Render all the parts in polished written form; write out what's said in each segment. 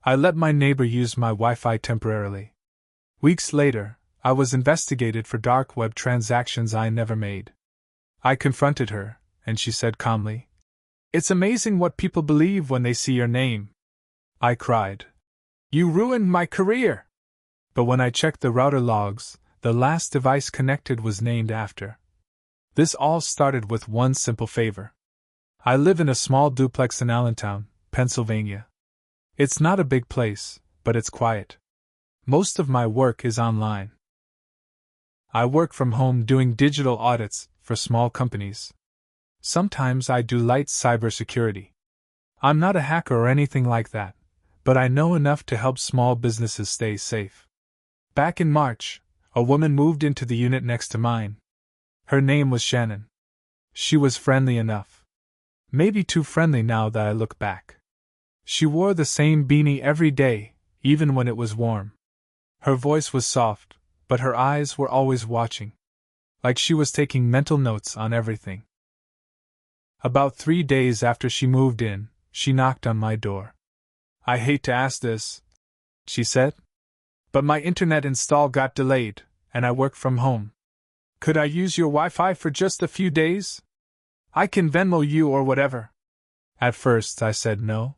I let my neighbor use my Wi-Fi temporarily. Weeks later, I was investigated for dark web transactions I never made. I confronted her, and she said calmly, "It's amazing what people believe when they see your name." I cried, "You ruined my career!" But when I checked the router logs, the last device connected was named after. This all started with one simple favor. I live in a small duplex in Allentown, Pennsylvania. It's not a big place, but it's quiet. Most of my work is online. I work from home doing digital audits for small companies. Sometimes I do light cybersecurity. I'm not a hacker or anything like that, but I know enough to help small businesses stay safe. Back in March, a woman moved into the unit next to mine. Her name was Shannon. She was friendly enough. Maybe too friendly now that I look back. She wore the same beanie every day, even when it was warm. Her voice was soft, but her eyes were always watching. Like she was taking mental notes on everything. About 3 days after she moved in, she knocked on my door. "I hate to ask this," she said, "but my internet install got delayed, and I work from home. Could I use your Wi-Fi for just a few days? I can Venmo you or whatever." At first I said no.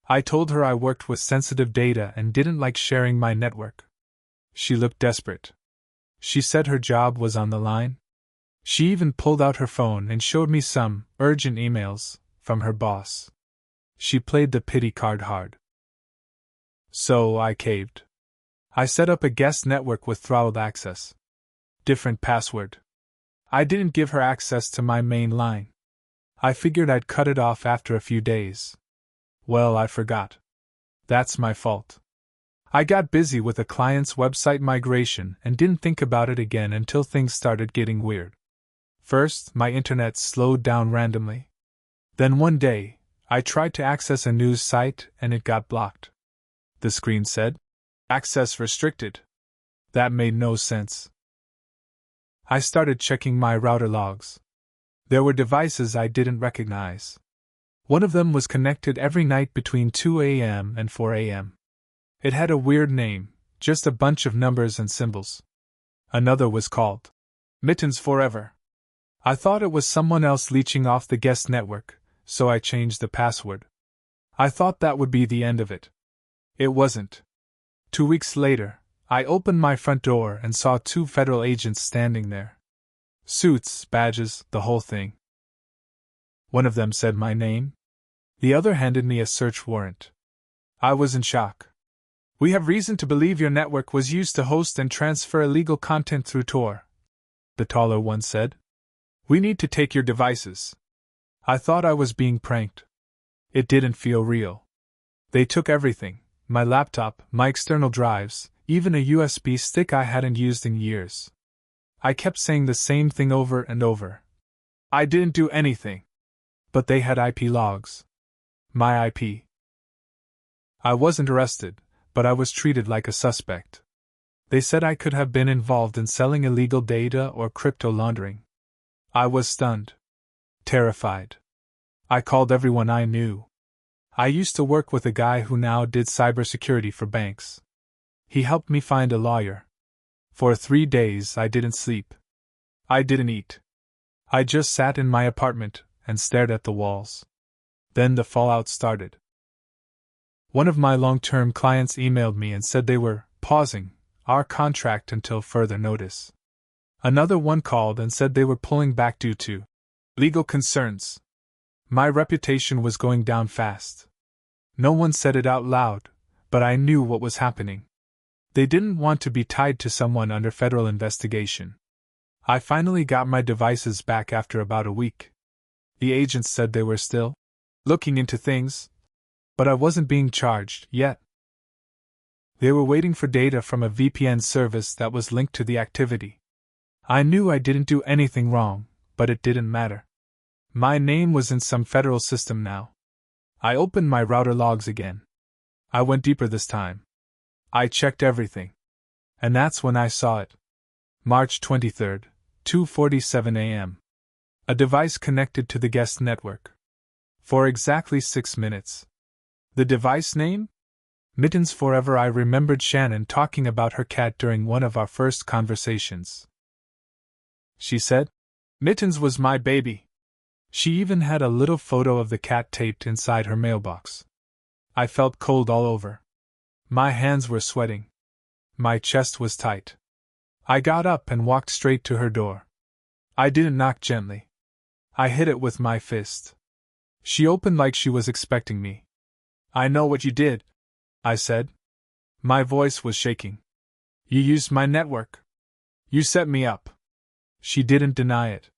I told her I worked with sensitive data and didn't like sharing my network. She looked desperate. She said her job was on the line. She even pulled out her phone and showed me some urgent emails from her boss. She played the pity card hard. So I caved. I set up a guest network with throttled access. Different password. I didn't give her access to my main line. I figured I'd cut it off after a few days. Well, I forgot. That's my fault. I got busy with a client's website migration and didn't think about it again until things started getting weird. First, my internet slowed down randomly. Then one day, I tried to access a news site and it got blocked. The screen said, "Access restricted." That made no sense. I started checking my router logs. There were devices I didn't recognize. One of them was connected every night between 2 a.m. and 4 a.m. It had a weird name, just a bunch of numbers and symbols. Another was called Mittens Forever. I thought it was someone else leeching off the guest network, so I changed the password. I thought that would be the end of it. It wasn't. 2 weeks later, I opened my front door and saw 2 federal agents standing there. Suits, badges, the whole thing. One of them said my name. The other handed me a search warrant. I was in shock. "We have reason to believe your network was used to host and transfer illegal content through Tor," the taller one said. "We need to take your devices." I thought I was being pranked. It didn't feel real. They took everything: my laptop, my external drives, even a USB stick I hadn't used in years. I kept saying the same thing over and over. I didn't do anything. But they had IP logs. My IP. I wasn't arrested, but I was treated like a suspect. They said I could have been involved in selling illegal data or crypto laundering. I was stunned. Terrified. I called everyone I knew. I used to work with a guy who now did cybersecurity for banks. He helped me find a lawyer. For 3 days I didn't sleep. I didn't eat. I just sat in my apartment and stared at the walls. Then the fallout started. One of my long-term clients emailed me and said they were pausing our contract until further notice. Another one called and said they were pulling back due to legal concerns. My reputation was going down fast. No one said it out loud, but I knew what was happening. They didn't want to be tied to someone under federal investigation. I finally got my devices back after about a week. The agents said they were still looking into things, but I wasn't being charged yet. They were waiting for data from a VPN service that was linked to the activity. I knew I didn't do anything wrong, but it didn't matter. My name was in some federal system now. I opened my router logs again. I went deeper this time. I checked everything. And that's when I saw it. March 23rd, 2:47 a.m. A device connected to the guest network. For exactly 6 minutes. The device name? Mittens forever. I remembered Shannon talking about her cat during one of our first conversations. She said, "Mittens was my baby." She even had a little photo of the cat taped inside her mailbox. I felt cold all over. My hands were sweating. My chest was tight. I got up and walked straight to her door. I didn't knock gently. I hit it with my fist. She opened like she was expecting me. "I know what you did," I said. My voice was shaking. "You used my network. You set me up." She didn't deny it.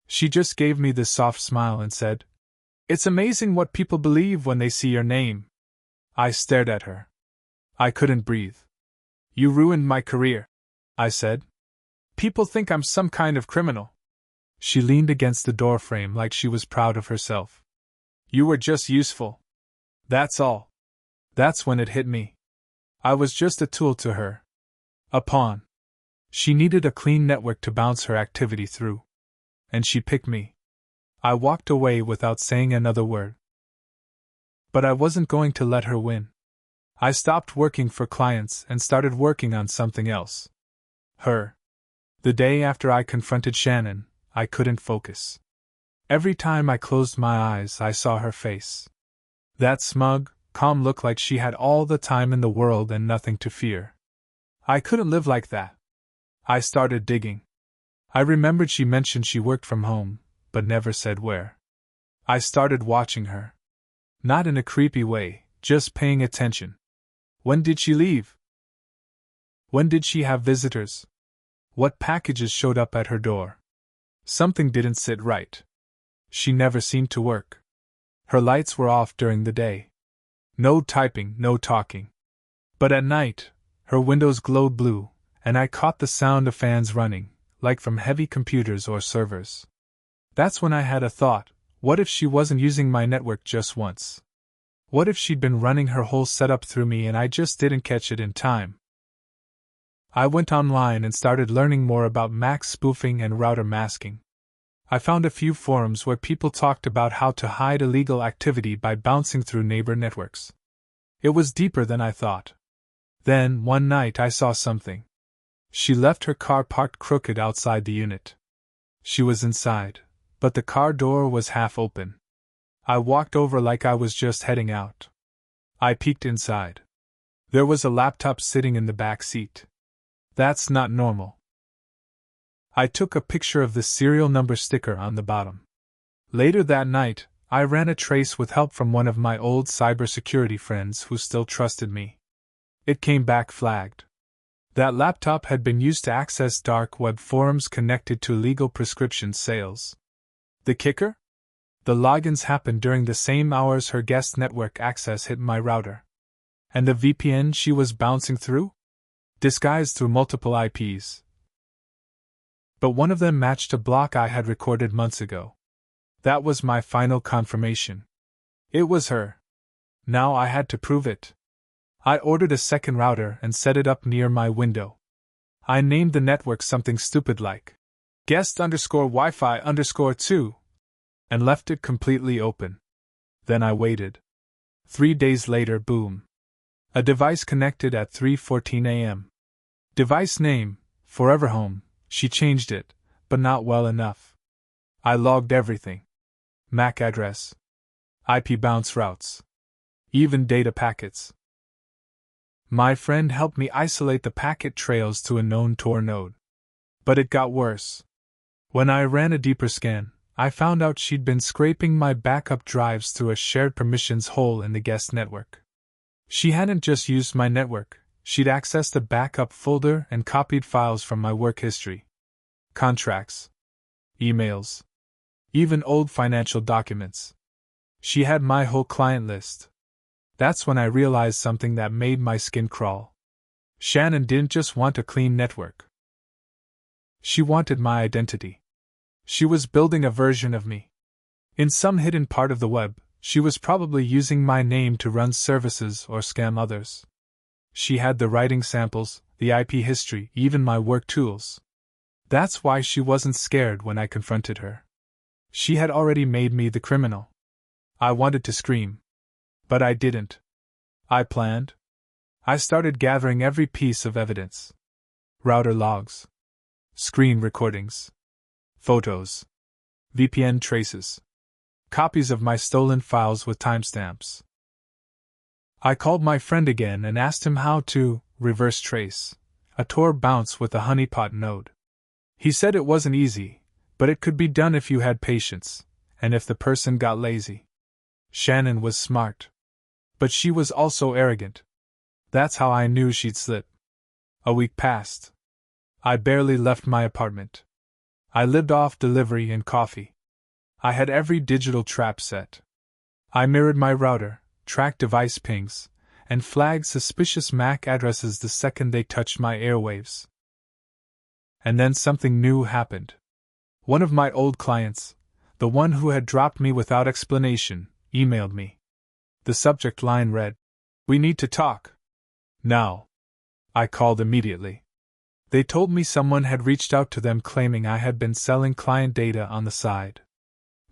She just gave me this soft smile and said, "It's amazing what people believe when they see your name." I stared at her. I couldn't breathe. "You ruined my career," I said. "People think I'm some kind of criminal." She leaned against the doorframe like she was proud of herself. "You were just useful. That's all." That's when it hit me. I was just a tool to her. A pawn. She needed a clean network to bounce her activity through. And she picked me. I walked away without saying another word. But I wasn't going to let her win. I stopped working for clients and started working on something else. Her. The day after I confronted Shannon, I couldn't focus. Every time I closed my eyes, I saw her face. That smug, calm look like she had all the time in the world and nothing to fear. I couldn't live like that. I started digging. I remembered she mentioned she worked from home, but never said where. I started watching her. Not in a creepy way, just paying attention. When did she leave? When did she have visitors? What packages showed up at her door? Something didn't sit right. She never seemed to work. Her lights were off during the day. No typing, no talking. But at night, her windows glowed blue, and I caught the sound of fans running, like from heavy computers or servers. That's when I had a thought: what if she wasn't using my network just once? What if she'd been running her whole setup through me and I just didn't catch it in time? I went online and started learning more about MAC spoofing and router masking. I found a few forums where people talked about how to hide illegal activity by bouncing through neighbor networks. It was deeper than I thought. Then, one night, I saw something. She left her car parked crooked outside the unit. She was inside, but the car door was half open. I walked over like I was just heading out. I peeked inside. There was a laptop sitting in the back seat. That's not normal. I took a picture of the serial number sticker on the bottom. Later that night, I ran a trace with help from one of my old cybersecurity friends who still trusted me. It came back flagged. That laptop had been used to access dark web forums connected to illegal prescription sales. The kicker? The logins happened during the same hours her guest network access hit my router. And the VPN she was bouncing through? Disguised through multiple IPs. But one of them matched a block I had recorded months ago. That was my final confirmation. It was her. Now I had to prove it. I ordered a second router and set it up near my window. I named the network something stupid like guest_Wi-Fi_2 and left it completely open. Then I waited. 3 days later, boom. A device connected at 3:14 a.m. Device name, Forever Home. She changed it, but not well enough. I logged everything. MAC address. IP bounce routes. Even data packets. My friend helped me isolate the packet trails to a known Tor node. But it got worse. When I ran a deeper scan, I found out she'd been scraping my backup drives through a shared permissions hole in the guest network. She hadn't just used my network, she'd accessed a backup folder and copied files from my work history. Contracts. Emails. Even old financial documents. She had my whole client list. That's when I realized something that made my skin crawl. Shannon didn't just want a clean network. She wanted my identity. She was building a version of me. In some hidden part of the web, she was probably using my name to run services or scam others. She had the writing samples, the IP history, even my work tools. That's why she wasn't scared when I confronted her. She had already made me the criminal. I wanted to scream. But I didn't. I planned. I started gathering every piece of evidence: router logs, screen recordings, photos, VPN traces, copies of my stolen files with timestamps. I called my friend again and asked him how to reverse trace a Tor bounce with a honeypot node. He said it wasn't easy, but it could be done if you had patience, and if the person got lazy. Shannon was smart. But she was also arrogant. That's how I knew she'd slip. A week passed. I barely left my apartment. I lived off delivery and coffee. I had every digital trap set. I mirrored my router, tracked device pings, and flagged suspicious MAC addresses the second they touched my airwaves. And then something new happened. One of my old clients, the one who had dropped me without explanation, emailed me. The subject line read, "We need to talk. Now." I called immediately. They told me someone had reached out to them claiming I had been selling client data on the side,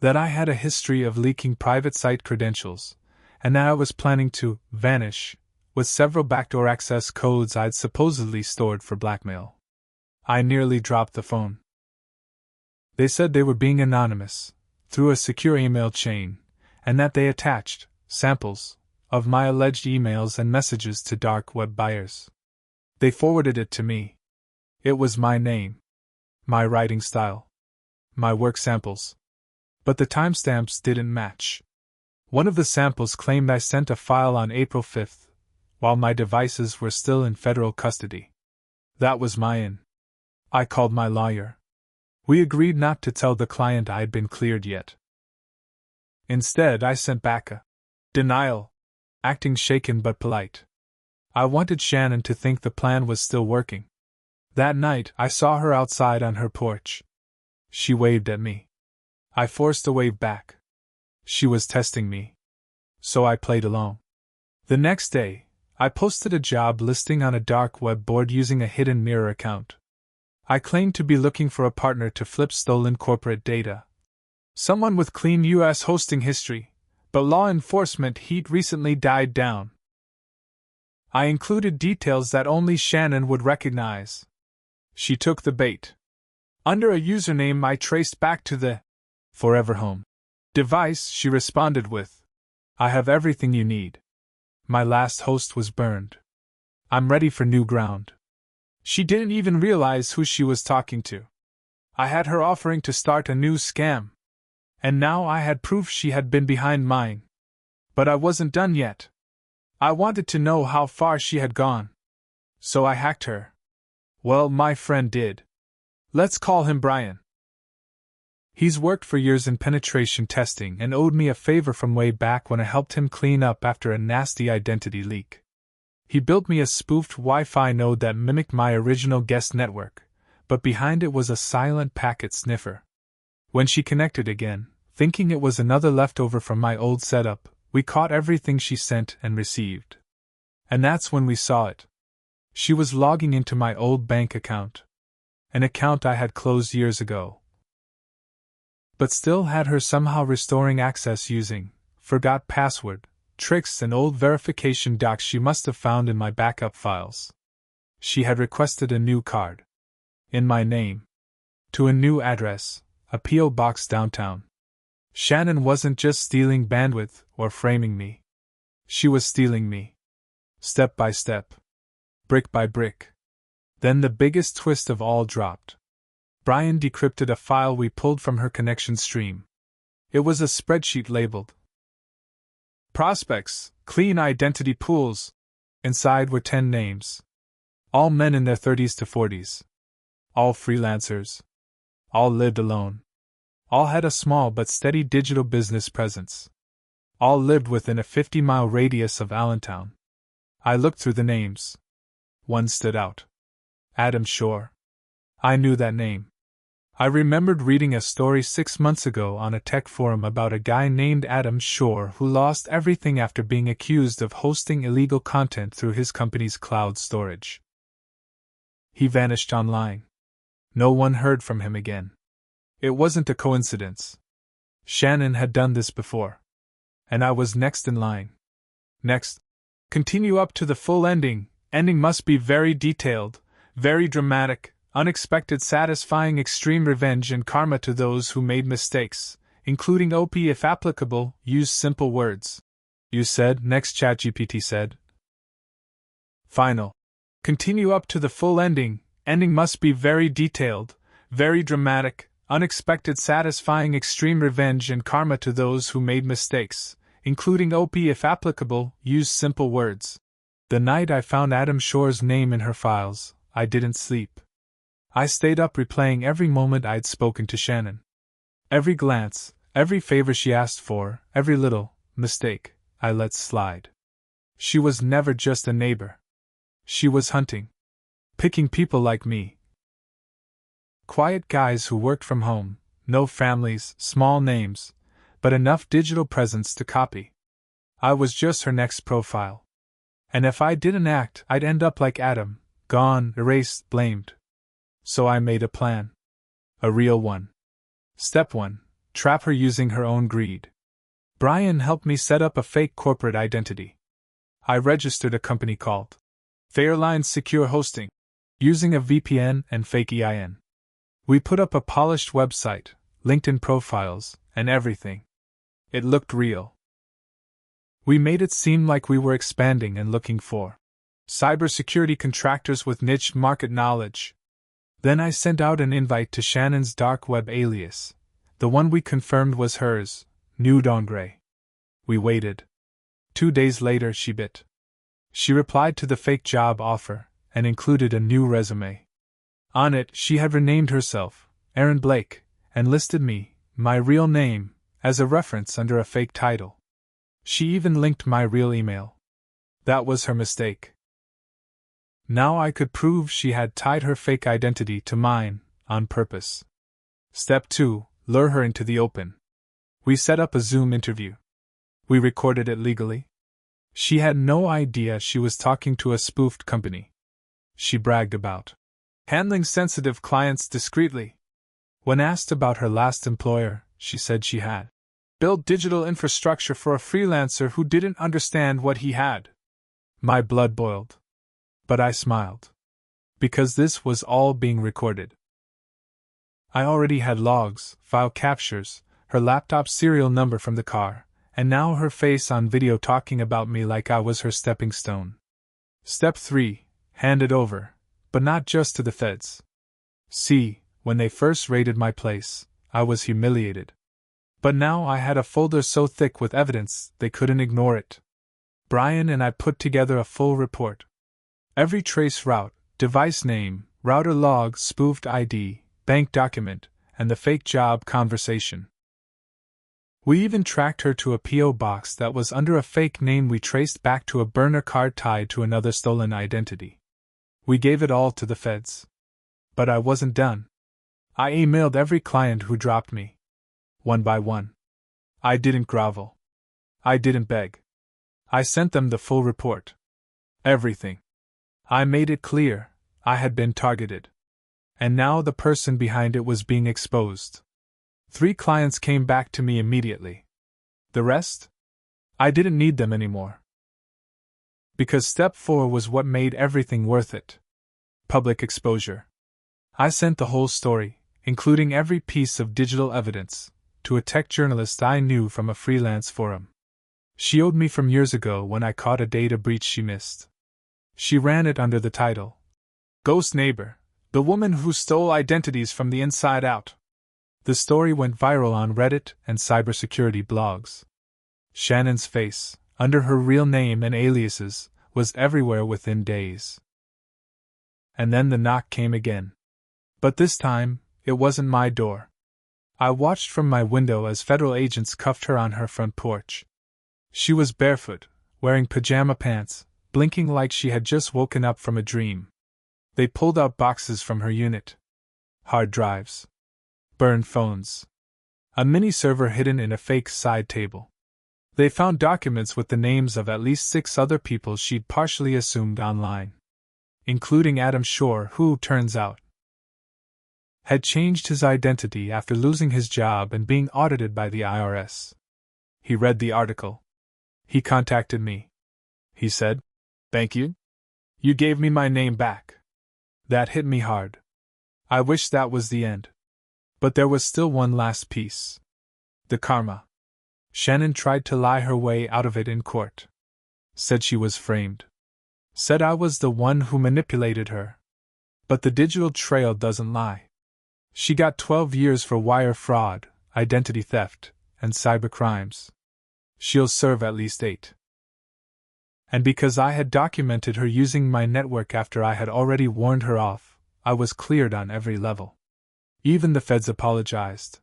that I had a history of leaking private site credentials, and that I was planning to vanish with several backdoor access codes I'd supposedly stored for blackmail. I nearly dropped the phone. They said they were being anonymous, through a secure email chain, and that they attached samples of my alleged emails and messages to dark web buyers. They forwarded it to me. It was my name, my writing style, my work samples. But the timestamps didn't match. One of the samples claimed I sent a file on April 5th, while my devices were still in federal custody. That was my in. I called my lawyer. We agreed not to tell the client I'd been cleared yet. Instead, I sent back a denial, acting shaken but polite. I wanted Shannon to think the plan was still working. That night, I saw her outside on her porch. She waved at me. I forced a wave back. She was testing me. So I played along. The next day, I posted a job listing on a dark web board using a hidden mirror account. I claimed to be looking for a partner to flip stolen corporate data. Someone with clean US hosting history, but law enforcement heat recently died down. I included details that only Shannon would recognize. She took the bait. Under a username I traced back to the Forever Home device, she responded with, "I have everything you need. My last host was burned. I'm ready for new ground." She didn't even realize who she was talking to. I had her offering to start a new scam. And now I had proof she had been behind mine. But I wasn't done yet. I wanted to know how far she had gone. So I hacked her. Well, my friend did. Let's call him Brian. He's worked for years in penetration testing and owed me a favor from way back when I helped him clean up after a nasty identity leak. He built me a spoofed Wi-Fi node that mimicked my original guest network, but behind it was a silent packet sniffer. When she connected again, thinking it was another leftover from my old setup, we caught everything she sent and received. And that's when we saw it. She was logging into my old bank account. An account I had closed years ago. But still had her somehow restoring access using forgot password tricks and old verification docs she must have found in my backup files. She had requested a new card. In my name. To a new address, a P.O. box downtown. Shannon wasn't just stealing bandwidth or framing me. She was stealing me. Step by step. Brick by brick. Then the biggest twist of all dropped. Brian decrypted a file we pulled from her connection stream. It was a spreadsheet labeled Prospects, Clean Identity Pools. Inside were 10 names. All men in their 30s to 40s. All freelancers. All lived alone. All had a small but steady digital business presence. All lived within a 50-mile radius of Allentown. I looked through the names. One stood out. Adam Shore. I knew that name. I remembered reading a story 6 months ago on a tech forum about a guy named Adam Shore who lost everything after being accused of hosting illegal content through his company's cloud storage. He vanished online. No one heard from him again. It wasn't a coincidence. Shannon had done this before. And I was next in line. Next. Continue up to the full ending. Ending must be very detailed, very dramatic, unexpected, satisfying, extreme revenge and karma to those who made mistakes, including OP if applicable. Use simple words. You said, next ChatGPT said. Final. Continue up to the full ending. Ending must be very detailed, very dramatic, unexpected, satisfying, extreme revenge and karma to those who made mistakes, including OP if applicable. Use simple words. The night I found Adam Shore's name in her files, I didn't sleep. I stayed up replaying every moment I'd spoken to Shannon. Every glance, every favor she asked for, every little mistake I let slide. She was never just a neighbor. She was hunting. Picking people like me. Quiet guys who worked from home, no families, small names, but enough digital presence to copy. I was just her next profile. And if I didn't act, I'd end up like Adam, gone, erased, blamed. So I made a plan. A real one. Step 1. Trap her using her own greed. Brian helped me set up a fake corporate identity. I registered a company called Fairline Secure Hosting, using a VPN and fake EIN. We put up a polished website, LinkedIn profiles, and everything. It looked real. We made it seem like we were expanding and looking for cybersecurity contractors with niche market knowledge. Then I sent out an invite to Shannon's dark web alias, the one we confirmed was hers, Nude on Gray. We waited. 2 days later she bit. She replied to the fake job offer and included a new resume. On it, she had renamed herself, Aaron Blake, and listed me, my real name, as a reference under a fake title. She even linked my real email. That was her mistake. Now I could prove she had tied her fake identity to mine, on purpose. Step 2. Lure her into the open. We set up a Zoom interview. We recorded it legally. She had no idea she was talking to a spoofed company. She bragged about handling sensitive clients discreetly. When asked about her last employer, she said she had built digital infrastructure for a freelancer who didn't understand what he had. My blood boiled. But I smiled. Because this was all being recorded. I already had logs, file captures, her laptop serial number from the car, and now her face on video talking about me like I was her stepping stone. Step 3. Hand it over, but not just to the feds. See, when they first raided my place, I was humiliated. But now I had a folder so thick with evidence they couldn't ignore it. Brian and I put together a full report. Every trace route, device name, router log, spoofed ID, bank document, and the fake job conversation. We even tracked her to a P.O. box that was under a fake name we traced back to a burner card tied to another stolen identity. We gave it all to the feds. But I wasn't done. I emailed every client who dropped me. One by one. I didn't grovel. I didn't beg. I sent them the full report. Everything. I made it clear, I had been targeted. And now the person behind it was being exposed. 3 clients came back to me immediately. The rest? I didn't need them anymore. Because step 4 was what made everything worth it. Public exposure. I sent the whole story, including every piece of digital evidence, to a tech journalist I knew from a freelance forum. She owed me from years ago when I caught a data breach she missed. She ran it under the title, Ghost Neighbor, the woman who stole identities from the inside out. The story went viral on Reddit and cybersecurity blogs. Shannon's face, under her real name and aliases, was everywhere within days. And then the knock came again. But this time, it wasn't my door. I watched from my window as federal agents cuffed her on her front porch. She was barefoot, wearing pajama pants, blinking like she had just woken up from a dream. They pulled out boxes from her unit. Hard drives. Burned phones. A mini server hidden in a fake side table. They found documents with the names of at least 6 other people she'd partially assumed online. Including Adam Shore, who, turns out, had changed his identity after losing his job and being audited by the IRS. He read the article. He contacted me. he said. Thank you. You gave me my name back. That hit me hard. I wish that was the end. But there was still one last piece. The karma. Shannon tried to lie her way out of it in court. Said she was framed. Said I was the one who manipulated her. But the digital trail doesn't lie. She got 12 years for wire fraud, identity theft, and cybercrimes. She'll serve at least 8. And because I had documented her using my network after I had already warned her off, I was cleared on every level. Even the feds apologized.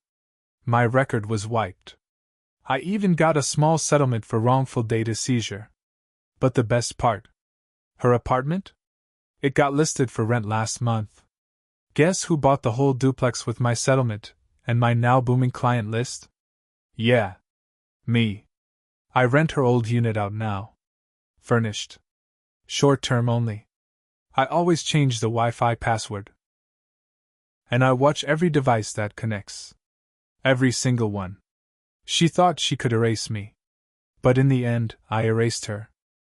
My record was wiped. I even got a small settlement for wrongful data seizure. But the best part? Her apartment? It got listed for rent last month. Guess who bought the whole duplex with my settlement, and my now booming client list? Yeah. Me. I rent her old unit out now. Furnished. Short term only. I always change the Wi-Fi password. And I watch every device that connects. Every single one. She thought she could erase me. But in the end, I erased her.